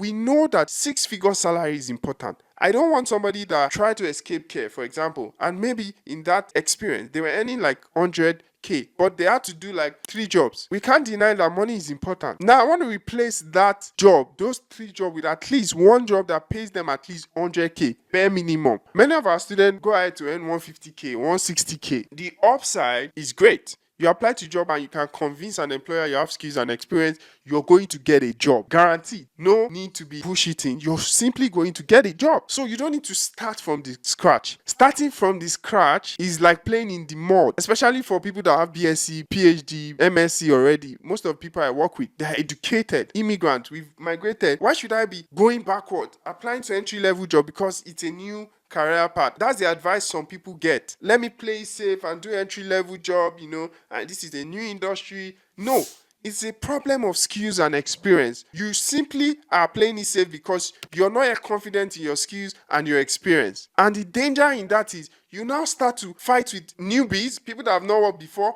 we know that six-figure salary is important. I don't want somebody that try to escape care, for example, and maybe in that experience they were earning like 100K, but they had to do like 3 jobs. We can't deny that money is important. Now I want to replace that job, those 3 jobs, with at least one job that pays them at least 100K bare minimum. Many of our students go ahead to earn 150K, 160K. The upside is great. You apply to job and you can convince an employer you have skills and experience, you're going to get a job. Guaranteed. No need to be bullshitting. You're simply going to get a job. So you don't need to start from the scratch. Starting from the scratch is like playing in the mud, especially for people that have BSc, PhD, MSc already. Most of the people I work with, they're educated, immigrants. We've migrated. Why should I be going backward, applying to entry-level job because it's a new career path? That's the advice some people get. Let me play safe and do entry-level job, and this is a new industry. No, it's a problem of skills and experience. You simply are playing it safe because you're not yet confident in your skills and your experience. And the danger in that is you now start to fight with newbies, people that have not worked before.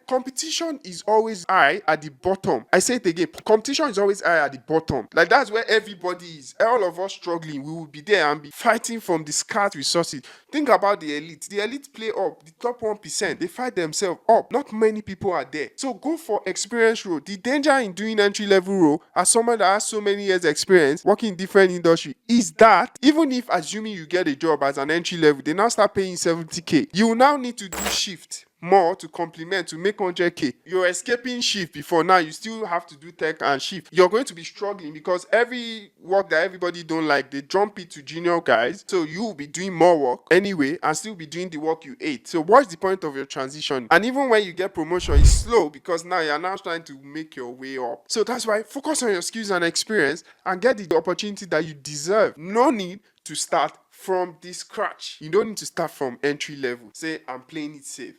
Competition is always high at the bottom. I say it again, competition is always high at the bottom. Like, that's where everybody is. All of us struggling, we will be there and be fighting from the scarce resources. Think about the elite. The elite play up. The top 1%, they fight themselves up. Not many people are there. So go for experience role. The danger in doing entry-level role as someone that has so many years experience working in different industry is that even if, assuming you get a job as an entry level, they now start paying 70K, you will now need to do shift more to complement to make 100K. You're escaping shift before, now you still have to do tech and shift. You're going to be struggling because every work that everybody don't like, they jump it to junior guys. So you will be doing more work anyway and still be doing the work you hate. So what's the point of your transition? And even when you get promotion, it's slow because now you're now trying to make your way up. So that's why focus on your skills and experience and get the opportunity that you deserve. No need to start from the scratch. You don't need to start from entry level. Say, I'm playing it safe.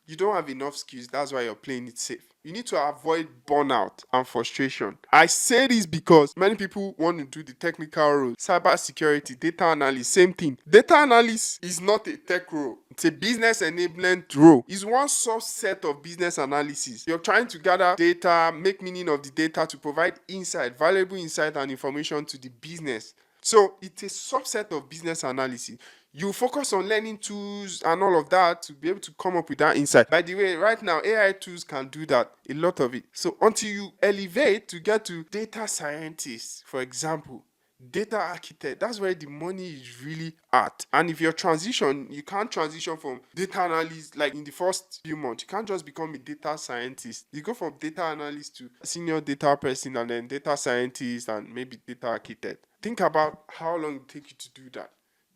You don't have enough skills, that's why you're playing it safe. You need to avoid burnout and frustration. I say this because many people want to do the technical role. Cyber security, data analyst, same thing. Data analyst is not a tech role. It's a business enablement role. It's one subset of business analysis. You're trying to gather data, make meaning of the data to provide insight, valuable insight and information to the business. So it's a subset of business analysis. You focus on learning tools and all of that to be able to come up with that insight. By the way, right now, AI tools can do that, a lot of it. So until you elevate to get to data scientist, for example, data architect, that's where the money is really at. And if you're transition, you can't transition from data analyst like in the first few months. You can't just become a data scientist. You go from data analyst to senior data person and then data scientist and maybe data architect. Think about how long it takes you to do that.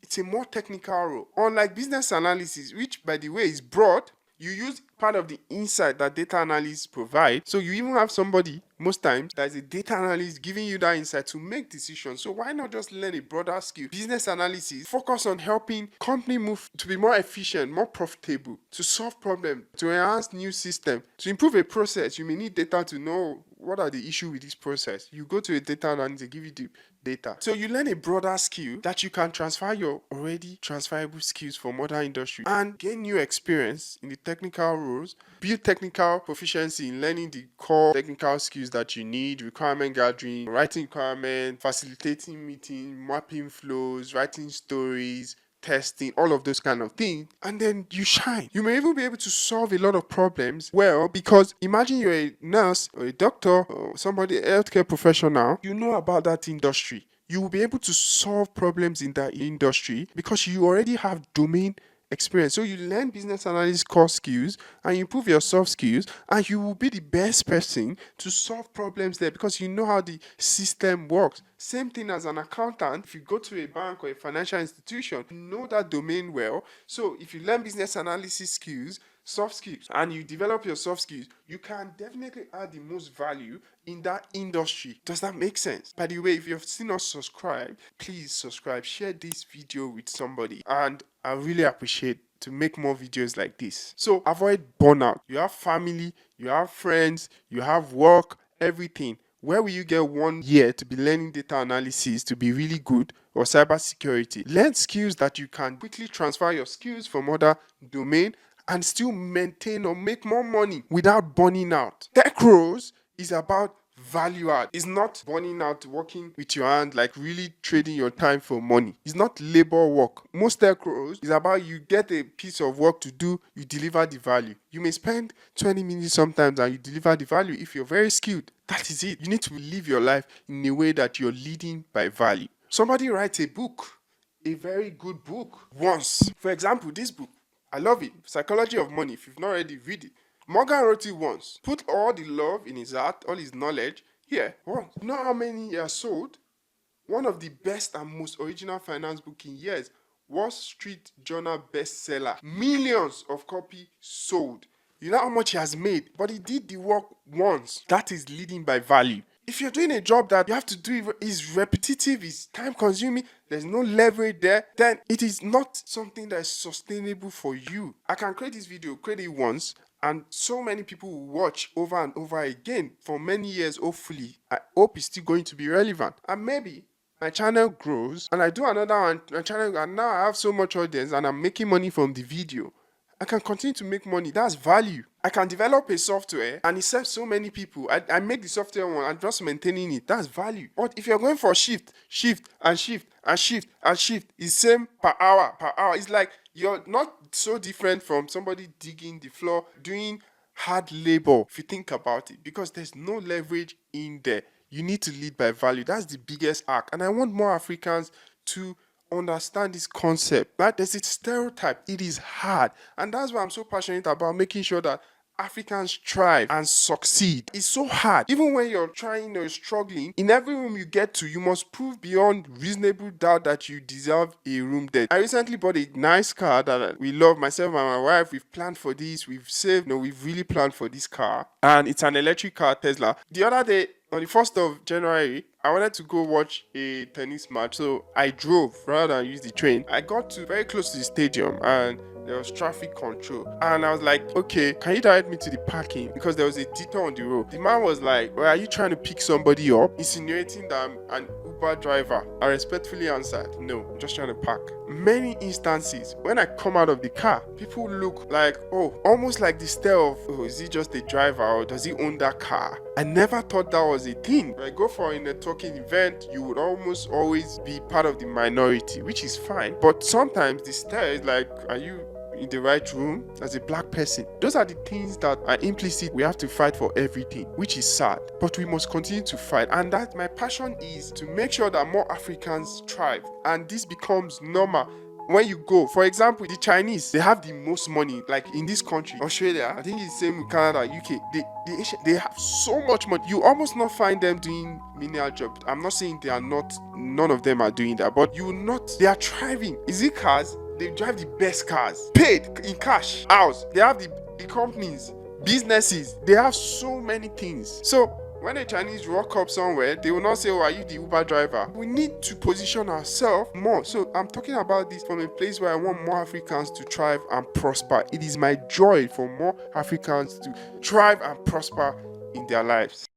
It's a more technical role. Unlike business analysis, which by the way is broad, you use part of the insight that data analysts provide. So you even have somebody, most times, that is a data analyst giving you that insight to make decisions. So why not just learn a broader skill? Business analysis focus on helping company move to be more efficient, more profitable, to solve problems, to enhance new system, to improve a process. You may need data to know what are the issues with this process. You go to a data analyst, they give you the data. So you learn a broader skill that you can transfer your already transferable skills from other industries and gain new experience in the technical roles, build technical proficiency in learning the core technical skills that you need, requirement gathering, writing requirement, facilitating meetings, mapping flows, writing stories, testing, all of those kind of things, and then you shine. You may even be able to solve a lot of problems well, because imagine you're a nurse or a doctor or somebody, a healthcare professional, you know about that industry. You will be able to solve problems in that industry because you already have domain experience. So you learn business analyst core skills and you improve your soft skills, and you will be the best person to solve problems there because you know how the system works. Same thing as an accountant. If you go to a bank or a financial institution, you know that domain well. So if you learn business analysis skills, soft skills, and you develop your soft skills, you can definitely add the most value in that industry. Does that make sense? By the way, if you've still not subscribed, please subscribe, share this video with somebody, and I really appreciate to make more videos like this. So avoid burnout. You have family, you have friends, you have work, everything. Where will you get 1 year to be learning data analysis to be really good, or cyber security? Learn skills that you can quickly transfer your skills from other domain and still maintain or make more money without burning out. Tech roles is about value add. It's not burning out, working with your hand, like really trading your time for money. It's not labor work. Most tech roles is about you get a piece of work to do, you deliver the value. You may spend 20 minutes sometimes and you deliver the value if you're very skilled. That is it. You need to live your life in a way that you're leading by value. Somebody writes a book, a very good book, once. For example, this book, I love it. Psychology of Money. If you've not already read it, Morgan wrote it once. Put all the love in his heart, all his knowledge here once. You know how many he has sold? One of the best and most original finance book in years. Wall Street Journal bestseller. Millions of copies sold. You know how much he has made, but he did the work once. That is leading by value. If you're doing a job that you have to do is repetitive, is time consuming, there's no leverage there, then it is not something that is sustainable for you. I can create this video, create it once, and so many people will watch over and over again for many years. Hopefully, I hope it's still going to be relevant. And maybe my channel grows and I do another one, my channel, and now I have so much audience and I'm making money from the video. I can continue to make money. That's value. I can develop a software and it serves so many people. I make the software one and just maintaining it. That's value. But if you're going for shift, it's same per hour. It's like you're not so different from somebody digging the floor, doing hard labor, if you think about it, because there's no leverage in there. You need to lead by value. That's the biggest act. And I want more Africans to understand this concept. Right? There's a stereotype. It is hard. And that's why I'm so passionate about making sure that Africans thrive and succeed. It's so hard. Even when you're trying or struggling, in every room you get to, you must prove beyond reasonable doubt that you deserve a room there. I recently bought a nice car that we love, myself and my wife. We've planned for this. We've saved. We've really planned for this car. And it's an electric car, Tesla. The other day, on the 1st of January, I wanted to go watch a tennis match, so I drove rather than use the train. I got to very close to the stadium and there was traffic control. And I was like, okay, can you direct me to the parking? Because there was a detour on the road. The man was like, well, are you trying to pick somebody up? Insinuating that I'm an Uber driver. I respectfully answered, no, I'm just trying to park. Many instances, when I come out of the car, people look like, oh, almost like the stare of, oh, is he just a driver or does he own that car? I never thought that was a thing. When I go for a networking event, you would almost always be part of the minority, which is fine. But sometimes the stare is like, are you in the right room as a black person? Those are the things that are implicit. We have to fight for everything, which is sad, but we must continue to fight. And that my passion is to make sure that more Africans thrive and this becomes normal. When you go, for example, the Chinese, they have the most money. Like in this country, Australia, I think it's the same with Canada, UK. They have so much money. You almost not find them doing menial jobs. I'm not saying they are not. None of them are doing that, but you will not. They are thriving. Is it cars? They drive the best cars, paid in cash, house. They have the companies, businesses. They have so many things. So when a Chinese rock up somewhere, they will not say, oh, are you the Uber driver? We need to position ourselves more. So I'm talking about this from a place where I want more Africans to thrive and prosper. It is my joy for more Africans to thrive and prosper in their lives.